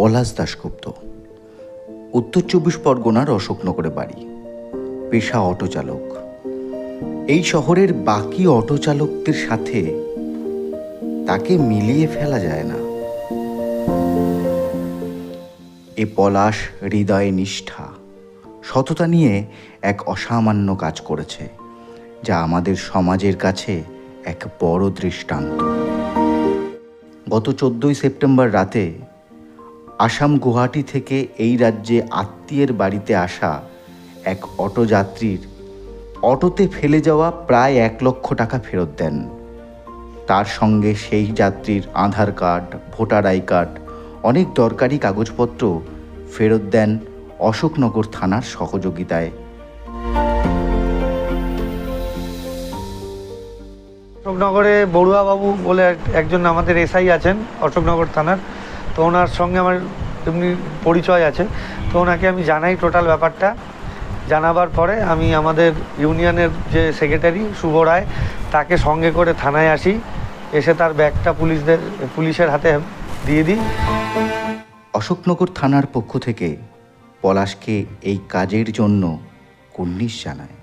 পলাশ দাশগুপ্ত, উত্তর 24 পরগনার অশোকনগরে বাড়ি, পেশা অটো চালক। এই শহরের বাকি অটো চালকদের সাথে তাকে মিলিয়ে ফেলা যায় না। এ পলাশ হৃদয়ে নিষ্ঠা, সততা নিয়ে এক অসামান্য কাজ করেছে, যা আমাদের সমাজের কাছে এক বড় দৃষ্টান্ত। গত 14 সেপ্টেম্বর রাতে আসাম গুয়াহাটি থেকে এই রাজ্যে আত্মীয়ের বাড়িতে আসা এক অটো যাত্রীর অটোতে ফেলে যাওয়া প্রায় 1 লক্ষ টাকা ফেরত দেন। তার সঙ্গে সেই যাত্রীর আধার কার্ড, ভোটার আই কার্ড, অনেক দরকারি কাগজপত্র ফেরত দেন অশোকনগর থানার সহযোগিতায়। অশোকনগরে বড়ুয়াবাবু বলে একজন আমাদের এসআই আছেন অশোকনগর থানার, তো ওনার সঙ্গে আমার এমনি পরিচয় আছে। তো ওনাকে আমি জানাই টোটাল ব্যাপারটা। জানাবার পরে আমি আমাদের ইউনিয়নের যে সেক্রেটারি শুভ রায়, তাকে সঙ্গে করে থানায় আসি। এসে তার ব্যাগটা পুলিশের হাতে দিয়ে দিই। অশোকনগর থানার পক্ষ থেকে পলাশকে এই কাজের জন্য কুর্নিশ জানায়।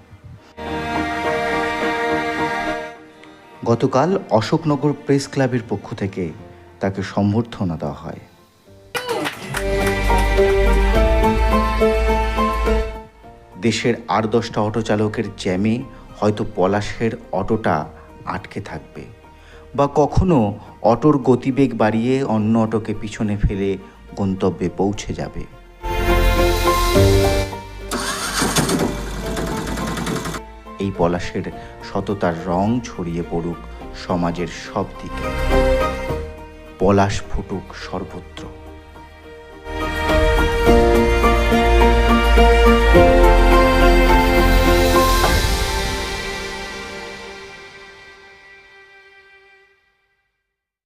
গতকাল অশোকনগর প্রেস ক্লাবের পক্ষ থেকে তাকে সম্বর্ধনা দেওয়া হয়। দেশের আর 10টা অটো চালকের জ্যামে হয়তো পলাশের অটোটা আটকে থাকবে, বা কখনো অটোর গতিবেগ বাড়িয়ে অন্য অটোকে পিছনে ফেলে গন্তব্যে পৌঁছে যাবে। এই পলাশের সততার রং ছড়িয়ে পড়ুক সমাজের সব দিকে, পলাশ ফুটুক সর্বত্র।